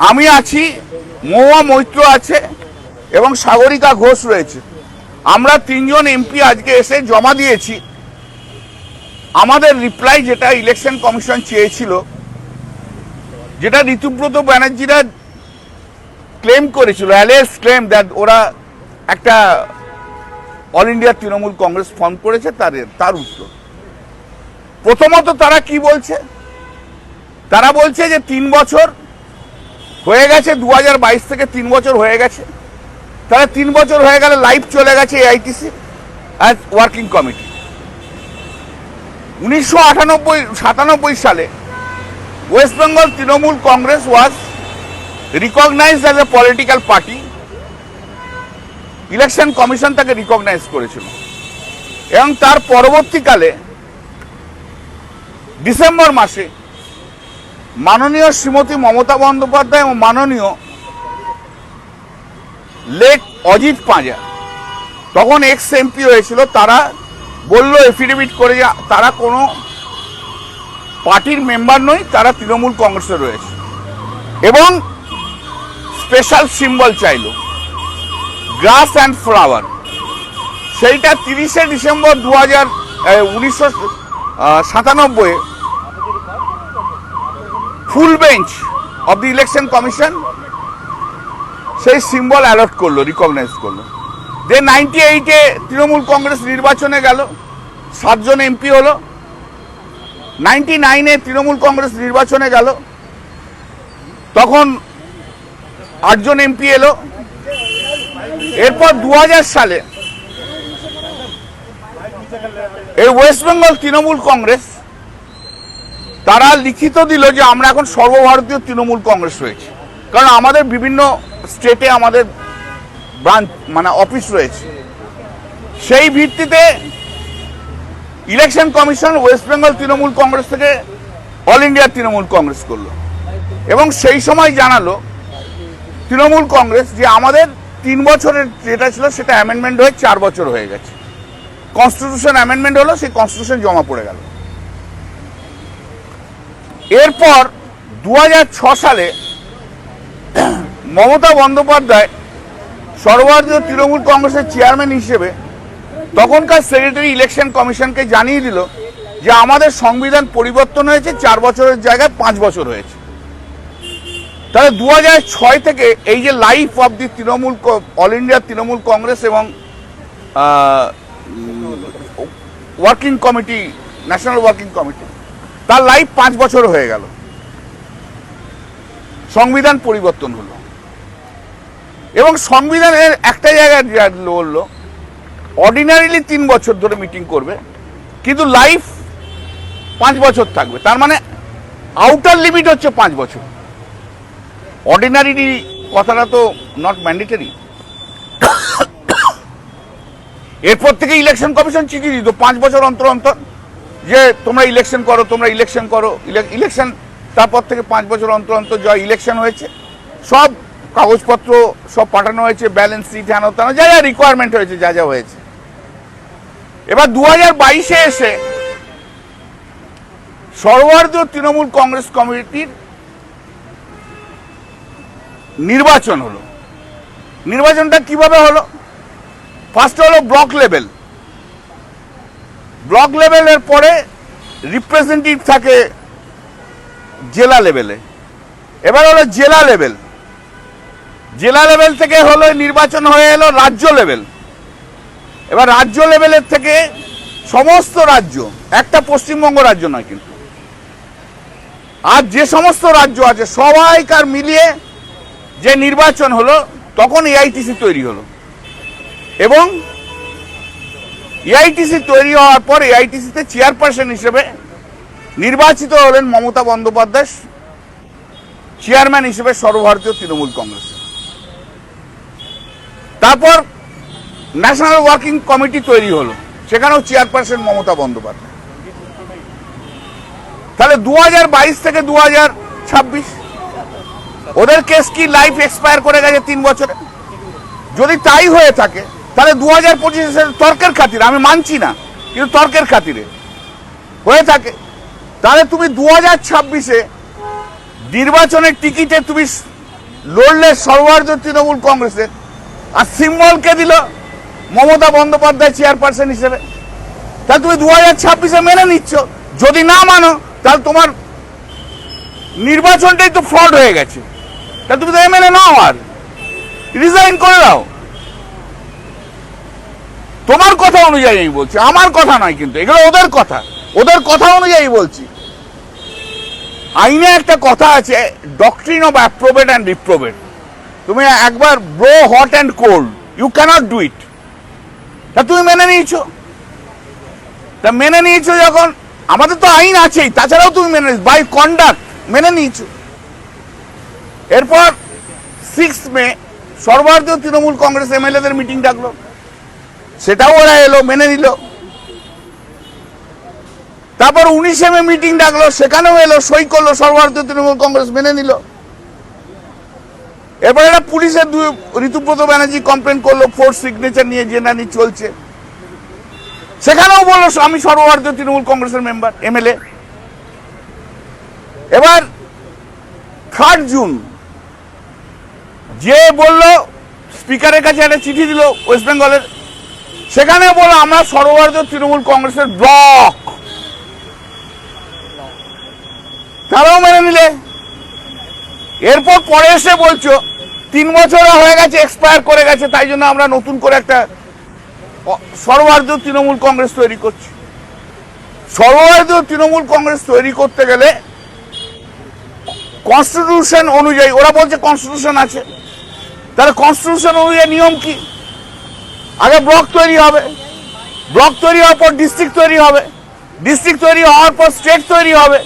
আমি আছি, মহুয়া মৈত্র আছে এবং সাগরিকা ঘোষ রয়েছে। আমরা তিনজন এমপি আজকে এসে জমা দিয়েছি আমাদের রিপ্লাই, যেটা ইলেকশন কমিশন চেয়েছিল, যেটা ঋতুব্রত ব্যানার্জিরা ক্লেম করেছিল, অ্যালেজ ক্লেম দ্যাট ওরা একটা all India Trinamool Congress form করেছে, তার উত্তর। প্রথমত তারা কি বলছে? তারা বলছে যে 3 বছর হয়ে গেছে, 2022 থেকে 3 বছর হয়ে গেছে। তাহলে 3 বছর হয়ে গেলে লাইভ চলে গেছে এআইটিসি অ্যাজ ওয়ার্কিং কমিটি। 1997 সালে West Bengal Trinamool Congress was recognised as a political party. Election commission তাকে রিকগনাইজ করেছিল এবং তার পরবর্তীকালে ডিসেম্বর মাসে মাননীয় শ্রীমতী মমতা বন্দ্যোপাধ্যায় এবং মাননীয় লেট অজিত পাঁজা, তখন এক্স এমপি হয়েছিল, তারা বলল এফিডেভিট করে যে তারা কোনো পার্টির মেম্বার নয়, তারা তৃণমূল কংগ্রেসে রয়েছে এবং স্পেশাল সিম্বল চাইল গ্রাস অ্যান্ড ফ্লাওয়ার। সেইটা 30শে December 1997 full bench of the election commission সেই সিম্বল অ্যালট করলো, রিকগনাইজ করলো। যে 98-এ তৃণমূল কংগ্রেস নির্বাচনে গেল, 7 জন এমপি হলো। 99-এ তৃণমূল কংগ্রেস নির্বাচনে গেল, তখন 8 জন এমপি এলো। এরপর 2000 সালে এই ওয়েস্ট বেঙ্গল তৃণমূল কংগ্রেস তারা লিখিত দিল যে আমরা এখন সর্বভারতীয় তৃণমূল কংগ্রেস হয়েছে, কারণ আমাদের বিভিন্ন স্টেটে আমাদের ব্রাঞ্চ মানে অফিস রয়েছে। সেই ভিত্তিতে election commission West Bengal Trinamool Congress থেকে অল ইন্ডিয়া তৃণমূল কংগ্রেস করলো এবং সেই সময় জানালো তৃণমূল কংগ্রেস যে আমাদের 3 বছরের যেটা ছিল সেটা অ্যামেন্ডমেন্ট হয়ে 4 বছর হয়ে গেছে। কনস্টিটিউশন অ্যামেন্ডমেন্ট হলো, সেই কনস্টিটিউশন জমা পড়ে গেল। এরপর 2006 সালে মমতা বন্দ্যোপাধ্যায় সর্বভারতীয় তৃণমূল কংগ্রেসের চেয়ারম্যান হিসেবে তখনকার সেক্রেটারি ইলেকশন কমিশনকে জানিয়ে দিল যে আমাদের সংবিধান পরিবর্তন হয়েছে, 4 বছরের জায়গায় 5 বছর হয়েছে। তাহলে 2006 থেকে এই যে life of the Trinamool all India Trinamool Congress এবং working committee, national working committee, তার লাইফ 5 বছর হয়ে গেল। সংবিধান পরিবর্তন হলো এবং সংবিধানের একটা জায়গায় বলল অর্ডিনারিলি 3 বছর ধরে মিটিং করবে, কিন্তু লাইফ 5 বছর থাকবে। তার মানে আউটার লিমিট হচ্ছে 5 বছর। অর্ডিনারি কথাটা তো নট ম্যান্ডেটরি। এরপর থেকে ইলেকশন কমিশন চিঠি দিত 5 বছর অন্তর অন্তর যে তোমরা ইলেকশন করো, তোমরা ইলেকশন করো। ইলেকশন তারপর থেকে 5 বছর অন্তর অন্তর যা ইলেকশন হয়েছে সব কাগজপত্র সব পাঠানো হয়েছে, ব্যালেন্স শিট, হ্যান ত্যান, যা যা রিকোয়ারমেন্ট হয়েছে, যা যা হয়েছে। এবার 2022-এ এসে সর্বভারতীয় তৃণমূল কংগ্রেস কমিটির নির্বাচন হলো। নির্বাচনটা কিভাবে হলো? ফার্স্ট হলো ব্লক লেভেল। ব্লক লেভেলের পরে রিপ্রেজেন্টেটিভ থাকে জেলা লেভেলে। এবার হলো জেলা লেভেল। জেলা লেভেল থেকে হলো নির্বাচন হয়ে এলো রাজ্য লেভেল। এবার রাজ্য লেভেলের থেকে সমস্ত রাজ্য, একটা পশ্চিমবঙ্গ রাজ্য নয় কিন্তু, আর যে সমস্ত রাজ্য আছে সবাইকার মিলিয়ে যে নির্বাচন হলো, তখন এআইটিসি তৈরি হলো এবং এআইটিসি তৈরি হওয়ার পর এআইটিসিতে চেয়ারপারসন হিসেবে নির্বাচিত হলেন মমতা বন্দ্যোপাধ্যায়, চেয়ারম্যান হিসেবে সর্বভারতীয় তৃণমূল কংগ্রেস। তারপর ন্যাশনাল ওয়ার্কিং কমিটি তৈরি হলো, সেখানেও চেয়ারপারসন মমতা বন্দ্যোপাধ্যায়। তাহলে 2022 থেকে 2026 ওদের কেস কি লাইফ এক্সপায়ার করে গেছে 3 বছরে? যদি তাই হয়ে থাকে তাহলে 2025 তর্কের খাতিরে, আমি মানছি না কিন্তু তর্কের খাতিরে হয়ে থাকে, তাহলে তুমি 2026-এ নির্বাচনের টিকিটে তুমি লড়লে সর্বভারতীয় তৃণমূল কংগ্রেসের, আর সিম্বলকে দিল মমতা বন্দ্যোপাধ্যায় চেয়ারপারসন হিসেবে। তাহলে তুমি 2026-এ মেনে নিচ্ছ। যদি না মানো তাহলে তোমার নির্বাচনটাই তো ফ্রড হয়ে গেছে। তাহলে তুমি তো মেনে নাও আর রিজাইন করে দাও। তোমার কথা অনুযায়ী আমি বলছি, আমার কথা নয়, কিন্তু এগুলো ওদের কথা, ওদের কথা অনুযায়ী বলছি। আইনে একটা কথা আছে, doctrine of approbate and reprobate. তুমি একবার blow hot and cold, you cannot do it. তা তুমি মেনে নিয়েছো, তা মেনে নিয়েছো যখন, আমাদের তো আইন আছেই, তাছাড়াও তুমি মেনে নিয়েছো বাই কন্ডাক্ট, মেনে নিয়েছো। এরপর 6 মে সর্বভারতীয় তৃণমূল কংগ্রেস এমএলএদের মিটিং ডাকলো, সেটাও ওরা এলো, মেনে নিল। তারপর 19 মে মিটিং ডাকলো, সেখানেও এলো, সই করলো সর্বভারতীয় তৃণমূল কংগ্রেস, মেনে নিল। এরপর এটা পুলিশের ঋতুব্রত ব্যানার্জি কমপ্লেন করলো, 4 সিগনেচার নিয়ে জেনানি চলছে, সেখানেও বললো আমি সর্বভারতীয় তৃণমূল কংগ্রেসের মেম্বার, এমএলএ। এবার 3 জুন যে বলল, স্পিকারের কাছে একটা চিঠি দিল ওয়েস্ট বেঙ্গলের, সেখানে বললো আমরা সর্বভারতীয় তৃণমূল কংগ্রেসের ব্লক, তারাও মেনে নিলে। এরপর পরে এসে বলছো 3 বছর হয়ে গেছে, এক্সপায়ার করে গেছে, তাই জন্য আমরা নতুন করে একটা সর্বভারতীয় তৃণমূল কংগ্রেস তৈরি করছি। সর্বভারতীয় তৃণমূল কংগ্রেস তৈরি করতে গেলে কনস্টিটিউশন অনুযায়ী, ওরা বলছে কনস্টিটিউশন আছে, তাহলে কনস্টিটিউশন অনুযায়ী নিয়ম কি? আগে ব্লক তৈরি হবে, ব্লক তৈরি হওয়ার পর ডিস্ট্রিক্ট তৈরি হবে, ডিস্ট্রিক্ট তৈরি হওয়ার পর স্টেট তৈরি হবে,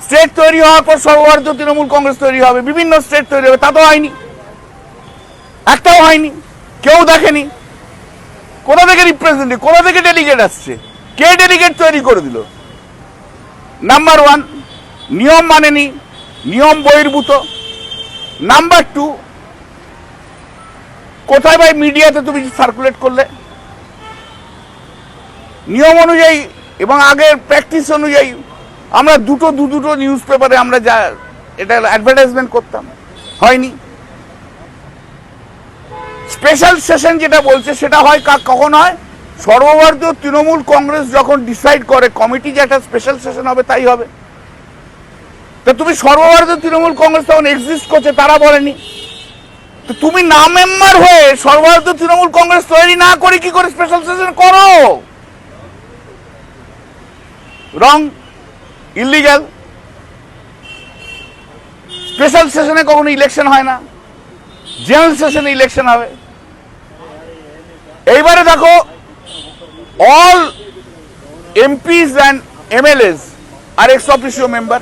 স্টেট তৈরি হওয়ার পর সর্বভারতীয় তৃণমূল কংগ্রেস তৈরি হবে, বিভিন্ন স্টেট তৈরি হবে। তা তো হয়নি, একটাও হয়নি, কেউ দেখেনি। কোথা থেকে রিপ্রেজেন্টেটিভ, কোথা থেকে ডেলিগেট আসছে, কে ডেলিগেট তৈরি করে দিল? নাম্বার 1, নিয়ম মানেনি, নিয়ম বহির্ভূত। নাম্বার 2, কোথায় ভাই মিডিয়াতে তুমি সার্কুলেট করলে? নিয়ম অনুযায়ী এবং আগের প্র্যাকটিস অনুযায়ী আমরা দুটো নিউজ পেপারে আমরা যা এটা অ্যাডভার্টাইজমেন্ট করতাম, হয়নি। স্পেশাল সেশন যেটা বলছে সেটা হয় কখন হয়? সর্বভারতীয় তৃণমূল কংগ্রেস যখন ডিসাইড করে কমিটি যে একটা স্পেশাল সেশন হবে, তাই হবে। তো তুমি সর্বভারতীয় তৃণমূল কংগ্রেস তখন এক্সিস্ট করছে, তারা বলেনি। তো তুমি না মেম্বার হয়ে সর্বভারতীয় তৃণমূল কংগ্রেস তৈরি না করে কি করে স্পেশাল সেশন করো? রং, ইলিগ্যাল। স্পেশাল সেশনে কখনো ইলেকশন হয় না, জেনারেল সেশনে ইলেকশন হবে। এইবারে দেখো, all MPs and MLAs are ex officio member,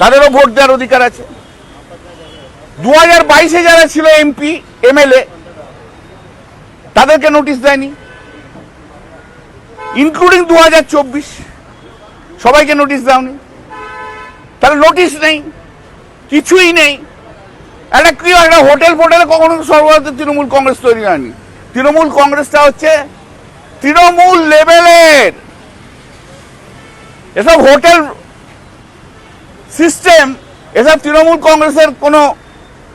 তাদেরও ভোট দেওয়ার অধিকার আছে। 2022-এ যারা ছিল এমপি এমএলএ, তাদেরকে নোটিশ দেয়নি, ইনক্লুডিং 2024 সবাইকে নোটিশ দাওনি। তাহলে নোটিশ নেই, কিছুই নেই। একটা কি একটা হোটেলে কখনো সর্বভারতীয় তৃণমূল কংগ্রেস তৈরি হয়নি। তৃণমূল কংগ্রেসটা হচ্ছে তৃণমূল লেভেলের, এসব হোটেল সিস্টেম, এসব তৃণমূল কংগ্রেসের কোনো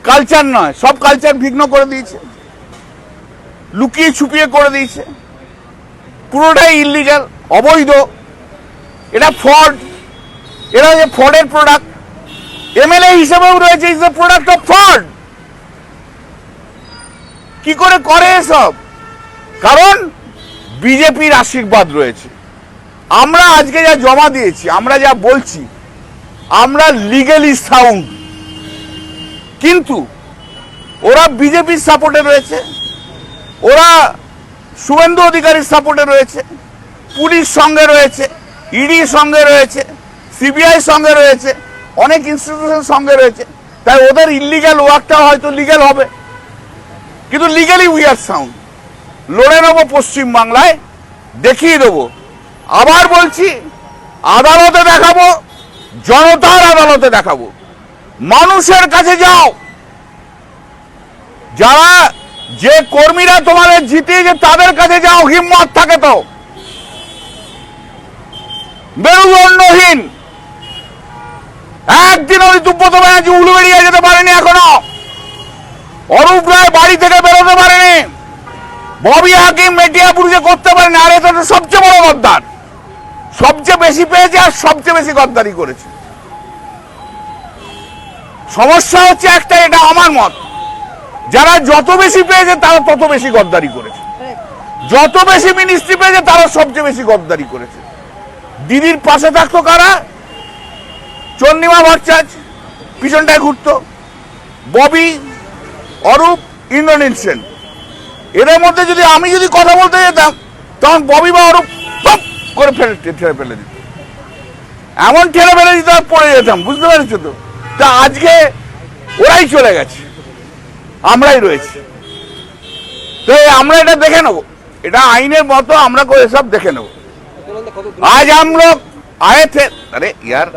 কালচার নয়। সব কালচার ভিন্ন করে দিয়েছে, লুকিয়ে ছুপিয়ে করে দিয়েছে, পুরোটাই ইলিগাল, অবৈধ। এটা ফ্রড, এরা যে ফ্রডের প্রোডাক্ট, এমএলএ হিসেবেও রয়েছে, is the product of fraud. কি করে করে এসব? কারণ বিজেপির আশীর্বাদ রয়েছে। আমরা আজকে যা জমা দিয়েছি, আমরা যা বলছি, আমরা লিগালি সাউন্ড, কিন্তু ওরা বিজেপির সাপোর্টে রয়েছে, ওরা শুভেন্দু অধিকারীর সাপোর্টে রয়েছে, পুলিশ সঙ্গে রয়েছে, ইডি সঙ্গে রয়েছে, সিবিআই সঙ্গে রয়েছে, অনেক ইনস্টিটিউশন সঙ্গে রয়েছে। তাই ওদের ইলিগাল ওয়ার্কটা হয়তো লিগাল হবে, কিন্তু লিগালি উই আর সাউন্ড। লড়ে নেবো পশ্চিম বাংলায়, দেখিয়ে দেবো। আবার বলছি, আদালতে দেখাবো, জনতার আদালতে দেখাবো, মানুষের কাছে যাও। যারা যে কর্মীরা তোমাদের জিতিয়েছে তাদের কাছে যাও, হিম্মত থাকে তো। মেরুদণ্ডহীন একদিন ঋতুব্রত ব্যানার্জি উলুবেড়িয়ে যেতে পারেনি এখনো। ববি হাকিম মেটিয়াপুরে করতে পারেন, আর এটা তো সবচেয়ে বড় গদ্দার, সবচেয়ে বেশি পেয়েছে আর সবচেয়ে বেশি গদ্দারি করেছে। সমস্যা হচ্ছে একটা, এটা আমার মত, যারা যত বেশি পেয়েছে তারা তত বেশি গদ্দারি করেছে, যত বেশি মিনিস্ট্রি পেয়েছে তারা সবচেয়ে বেশি গদ্দারি করেছে। দিদির পাশে থাকতো কারা? চন্দ্রিমা ভট্টাচার্য পিছনটায় ঘুরতো, ববি, অরূপ, ইন্দ্রনীল সেন। এদের মধ্যে যদি আমি কথা বলতে যেতাম, তখন ববি বা অরূপ টপ করে ঠেলে ফেলে দিত, এমন ঠেলে ফেলে দিত পড়ে যেতাম, বুঝতে পারছো তো? তা আজকে ওরাই চলে গেছে, আমরাই রয়েছি। তো আমরা এটা দেখে নেবো, এটা আইনের মতো আমরা এসব দেখে নেবো। আজ আমরা আয়ে थे, अरे यार